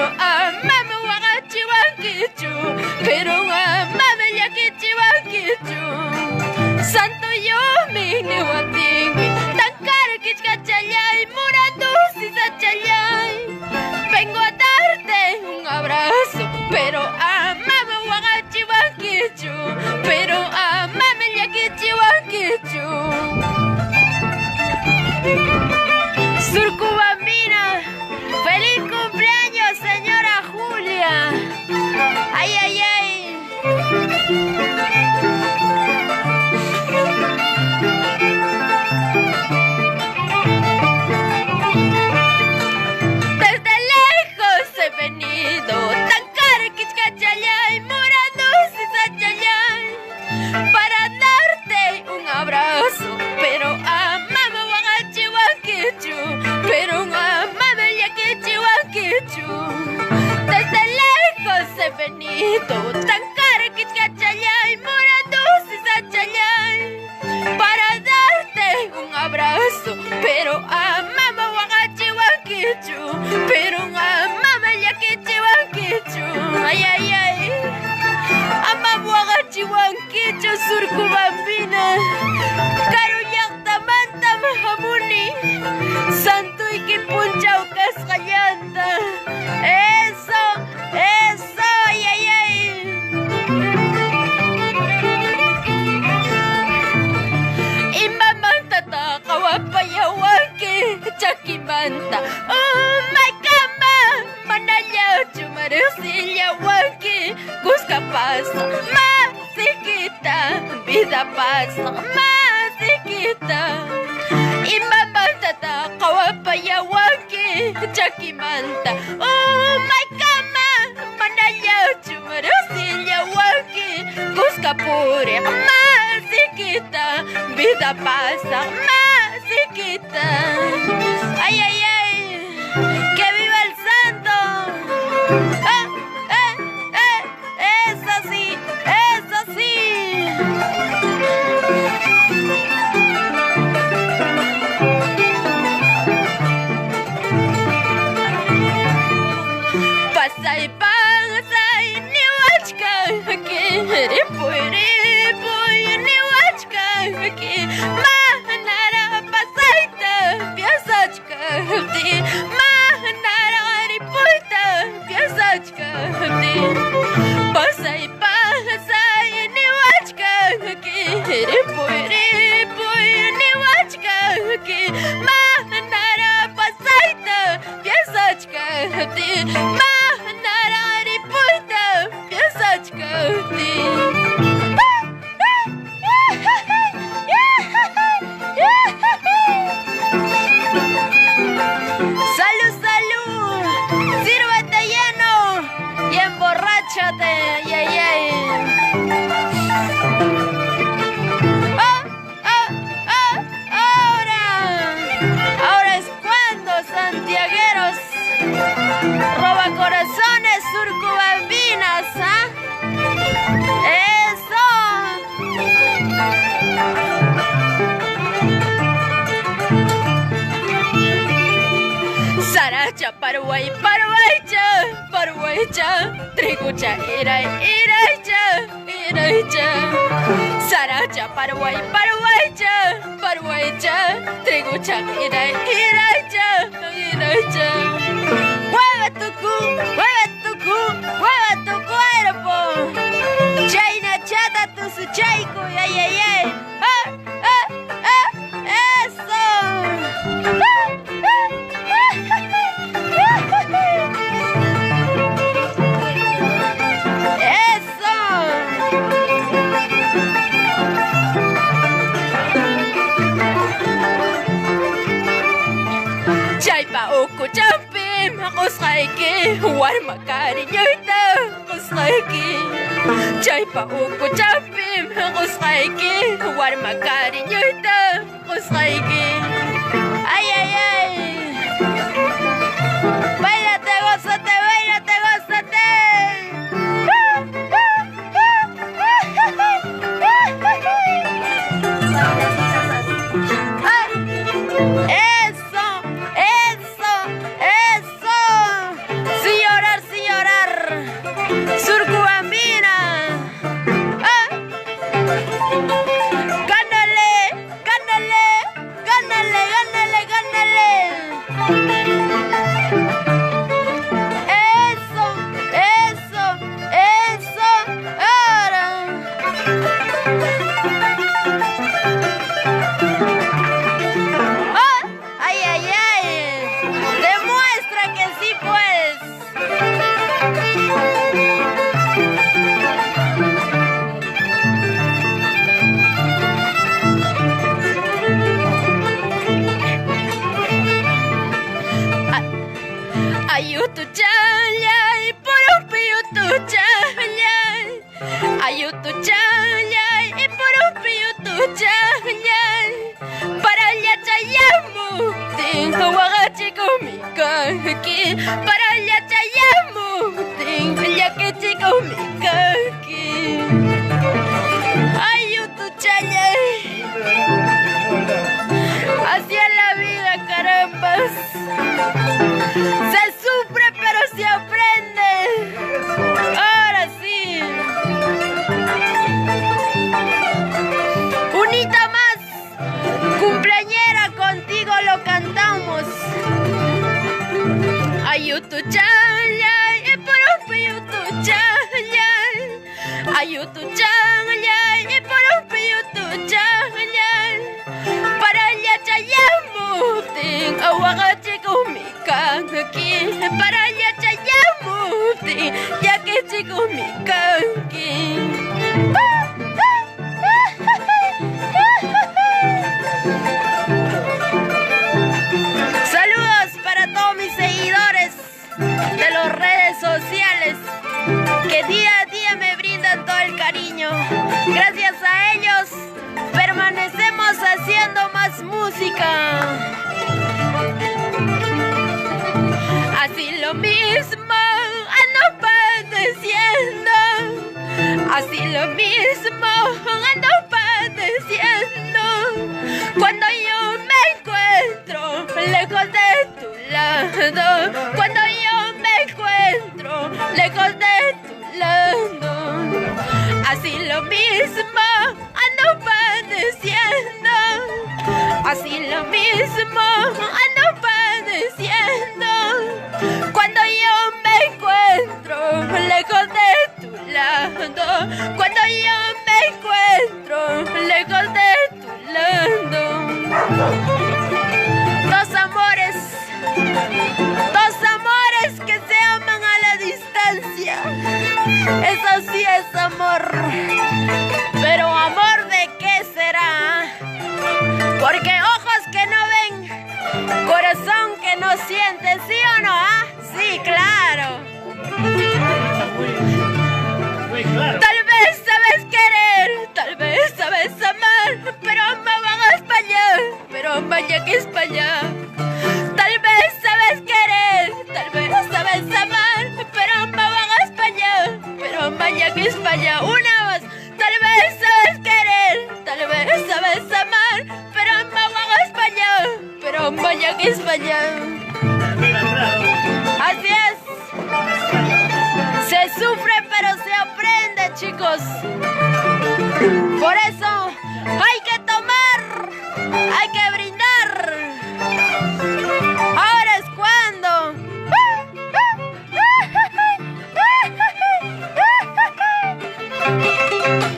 amame wagachi wankichu, pero amame yakichi wankichu. Santo yo mini watingui, tankara kichkachayay, muratusi sachayay. Vengo a darte un abrazo, pero amame wagachi wankichu, pero amame yakichi wankichu. Surcubambina, feliz cumpleaños, señora Julia. Ay, ay, ay. Desde lejos he venido, Tankara Kichkachayay, Muradusi Sachayay, para darte un abrazo, pero amame wagachi wankichu, pero amame yakichi wankichu. Desde lejos he venido, Tankara Kichkachayay, Muradusi Sachayay, para darte un abrazo, pero amame wagachi wankichu, pero amame yakichi wankichu. Ay, ay, ay. Amame wagachi wankichu, Surcubambina. Karuyaktamanta mahamuni, santo y que puncha cascallanta. Eso, eso, ay, ay, ay. Imamanta ta kawapayawanki, chakimanta. Oh my kama, manaya chumarusilla wanki, cusca pasa, masiquita, vida pasa, masiquita. Imamanta ta kawapayawanki, chakimanta. Oh my kama, manaya chumarusilla wanki, cusca pure, masiquita, vida pasa, masiquita. Ay, ay, ay, que viva el santo. Eso sí, eso sí. Pasay, pasay, ni wachka, que ripuy, ripuy, ni wachka, que manara pasayta, piasachka, manara ripuyta, piasachka, pasay, pasay, ni wachka, que ripuy, ripuy, ni wachka, que manara pasayta, piasachka, manara ripuyta, piasachka. Salud, salud, sírvete lleno y emborráchate, ay, ay, ay. Oh, oh, oh, ahora es cuando, santiagueros, roba corazones, surcubambinas, ¿ah? Eso. Saracha, Paraguay, Paraguaycha, Paraguaycha, Trigucha, Iraicha, Iraicha. Saracha, Paraguay, Paraguaycha, Paraguaycha, Trigucha, Iraicha, Iraicha. Mueve tu cu, mueve tu cu, mueve tu cuerpo. Chaina chata tu su chaico, ay, ay, ay. Ah, ah, ah, eso. Eso. Chaipa uku champim, kusqayki, warma cariñoyta, kusqayki. Chaipa uku champim, kusqayki, warma cariñoyta, kusqayki. Ay, ay, ay. Báilate, gózate, báilate, gózate. Eso, eso, eso. Sin llorar ayutuchaya, y por piyutuchaya, ayutuchaya, y por piyutuchaya, para allá chayamu, tengo wagachico mi kaki, para allá chayamu, tengo ya que chico mi kaki, ayutuchaya, así es la vida, carambas. Se sufre pero se aprende. Ahora sí. Unita más, cumpleañera, contigo lo cantamos. Ayutuchaya, y por un piyutuchaya, ayutuchaya, y por un piyutuchaya, para allá chayamu, tengo wagache con mi kanki, para allá chayamu, ya que chico mi kanki. Saludos para todos mis seguidores de las redes sociales que día a día me brindan todo el cariño. Gracias a ellos permanecemos haciendo más música. Así lo mismo ando padeciendo, así lo mismo ando padeciendo, cuando yo me encuentro lejos de tu lado, cuando yo me encuentro lejos de tu lado, así lo mismo ando padeciendo, así lo mismo ando padeciendo, cuando yo me encuentro lejos de tu lado, cuando yo me encuentro lejos de tu lado. Dos amores que se aman a la distancia. Eso sí es amor. Pero amor ¿de qué será? Porque ojos que no ven, corazón que no siente, ¿sí o no? ¿Ah? Sí, claro. Tal vez sabes querer, tal vez sabes amar, pero me van a espallar, pero vaya que es para allá. Tal vez sabes querer, tal vez sabes amar, pero me van a espallar, pero vaya que es para allá. Una más. Tal vez sabes querer, tal vez sabes amar, pero me van a espallar, pero vaya que es para allá. Así es. Se sufre pero se aprende, chicos. Por eso hay que tomar, hay que brindar. Ahora es cuando.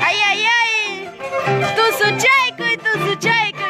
Ay, ay, ay. Tu suchaico y tu suchaico.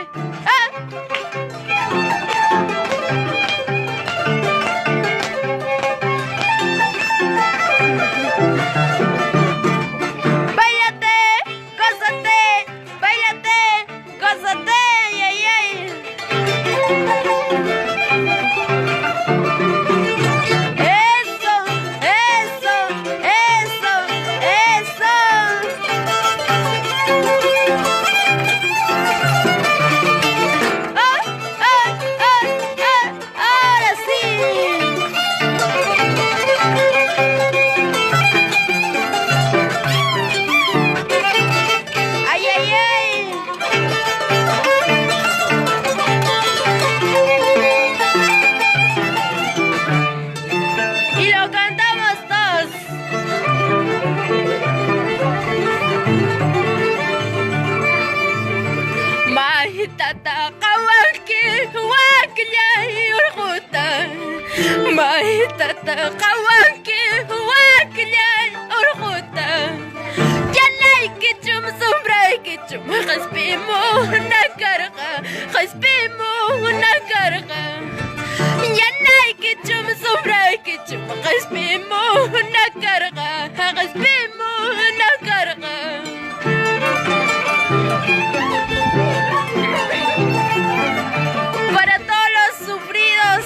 Para todos los sufridos,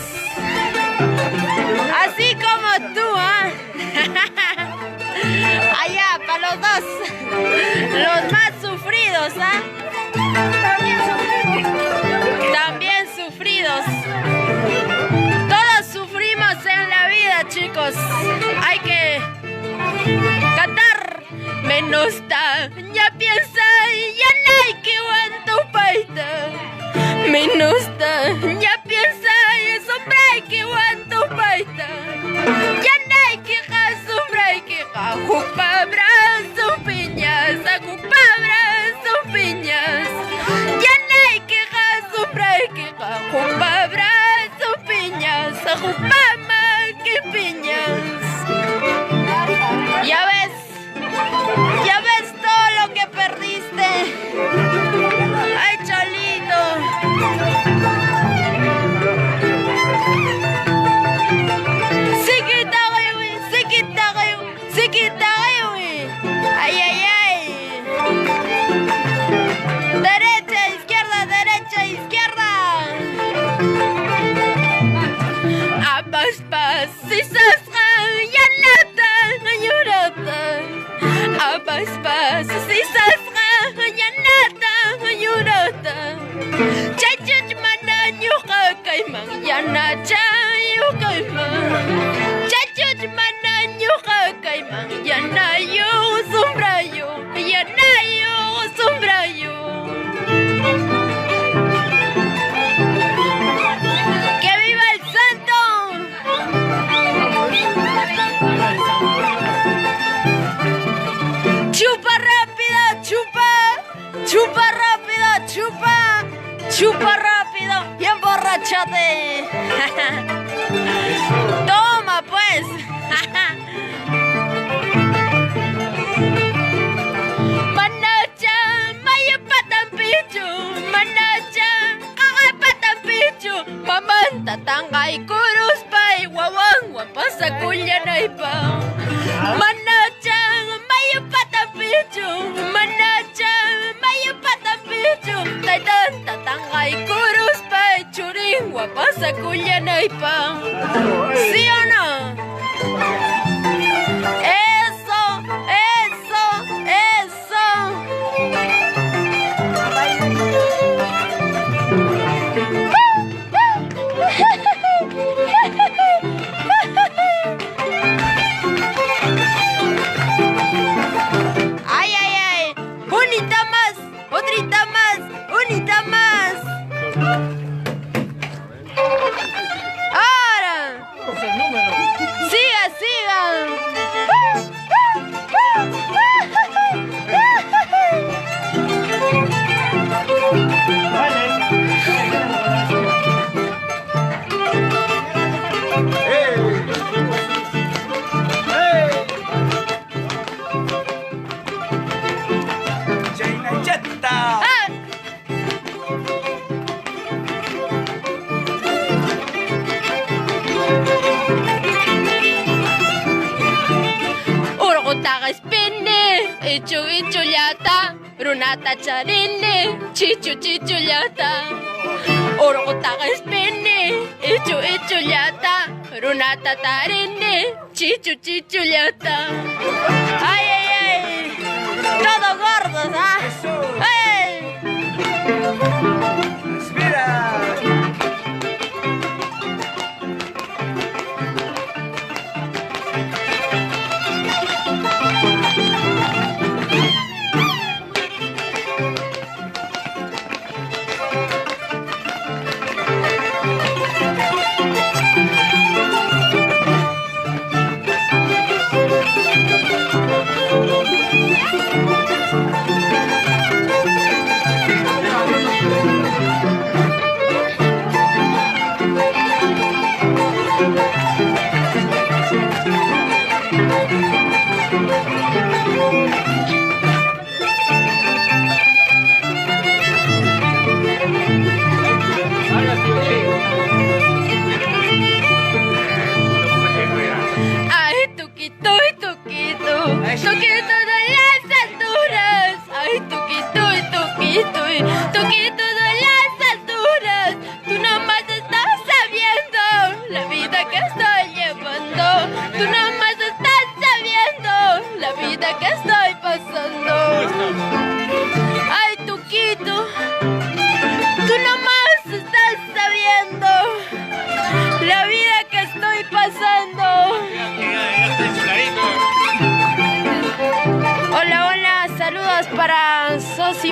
así como Los más sufridos, ¿ah? También sufridos. Todos sufrimos en la vida, chicos. Hay que cantar. Menusta, ya piensa, ya no que aguanto paita. Menusta, ya piensa, sombra que aguanto paita. Ya no que sombra que jupa brazo piñas, jupa brazo piñas. Ya no que sombra que jupa brazo piñas, jupa más que piñas. Ya ves todo lo que perdiste. Ay, Cholito. Ay, ay, ay. Derecha, izquierda. Abas pas, si sasra, ya nata, llorata. Abas pas, si sasra, ya nata, llorata. Chachach mana nyuka kaimang, ya nacha yukaimang. Chachach mana nyuka kaimang, ya nayo sombrayo, ya nayo sombrayo. ¡Que viva el santo! ¡Chupa rápido, chupa! ¡Chupa rápido, chupa! ¡Chupa rápido y emborrachate! ¡Toma, pues! Manacha, maya patampichu, manacha, patampichu, mamanta tangay kurus pay, wawang wapasa kulyanaypa. Manacha, maya patampichu, manacha, maya patampichu, taytan tatangay kurus pay, churing wapasa kulyanaypa. ¿Sí o no? Ay, ay, ay. Unita más, otrita más, unita más. Ahora. Siga, siga. Ichuliata, runata charine, chichuliata. Orokotaka spinny, ichuliata, runata tarine, chichuliata. Ay, ay, ay, todos gordos, ¿ah? ¡Ay!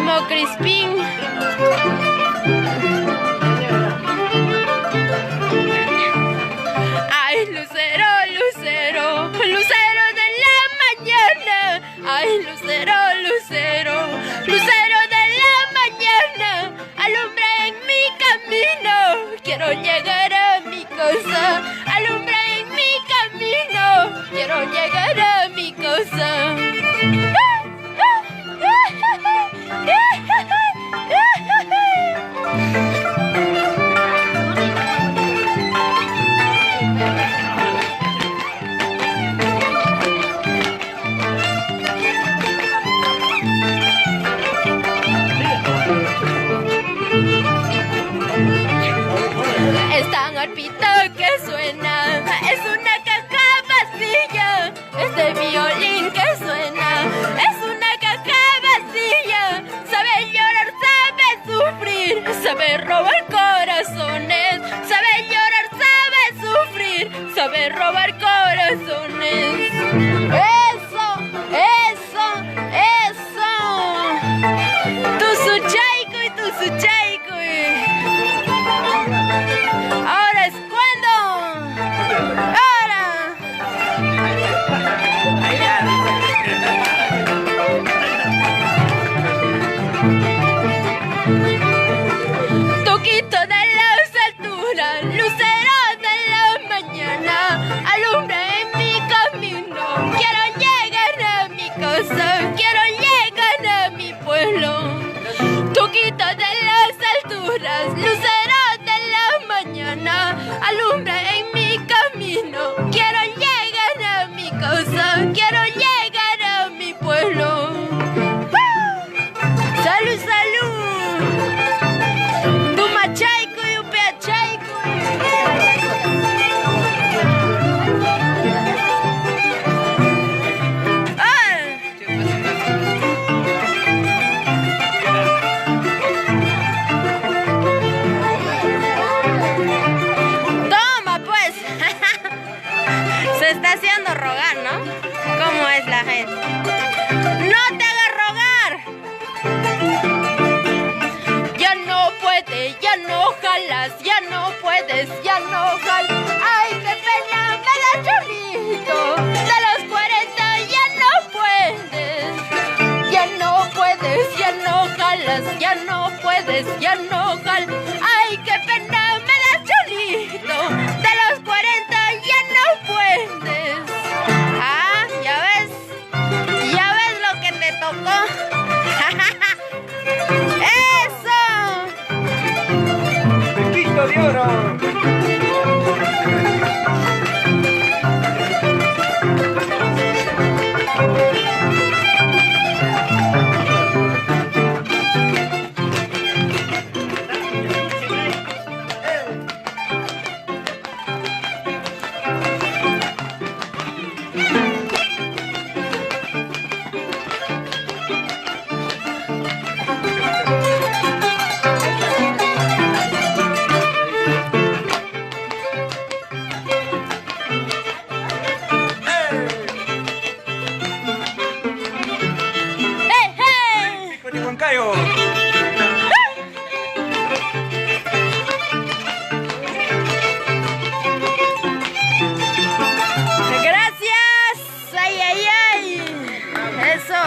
como Crispín. Ay, lucero, lucero, lucero de la mañana. Ay, lucero, lucero, lucero de la mañana. Alumbra en mi camino, quiero llegar a mi casa. Alumbra en mi camino, quiero llegar a mi casa. Es tan arpito que suena, es una caja vacía. Este violín que suena, es una caja vacía. Sabe llorar, sabe sufrir, sabe robar corazones. Sabe llorar, sabe sufrir, sabe robar corazones. Eso, eso, eso. Tu suchaico y tu suchaico. Ahora es cuando. Ahora. Toquito de las alturas, lucero de la mañana, alumbra en mi camino. Quiero llegar a mi casa, quiero llegar a mi pueblo. Toquito de las alturas, lucero de la mañana, alumbra en mi camino. Quiero llegar a mi casa, quiero llegar a mi pueblo. ¡Salud, salud! Tu machaico y un peachaico. Toma, pues. Se está haciendo rogar, ¿no? ¿Cómo es la gente? ¡No te hagas rogar! Ya no puedes, ya no jalas, ya no puedes,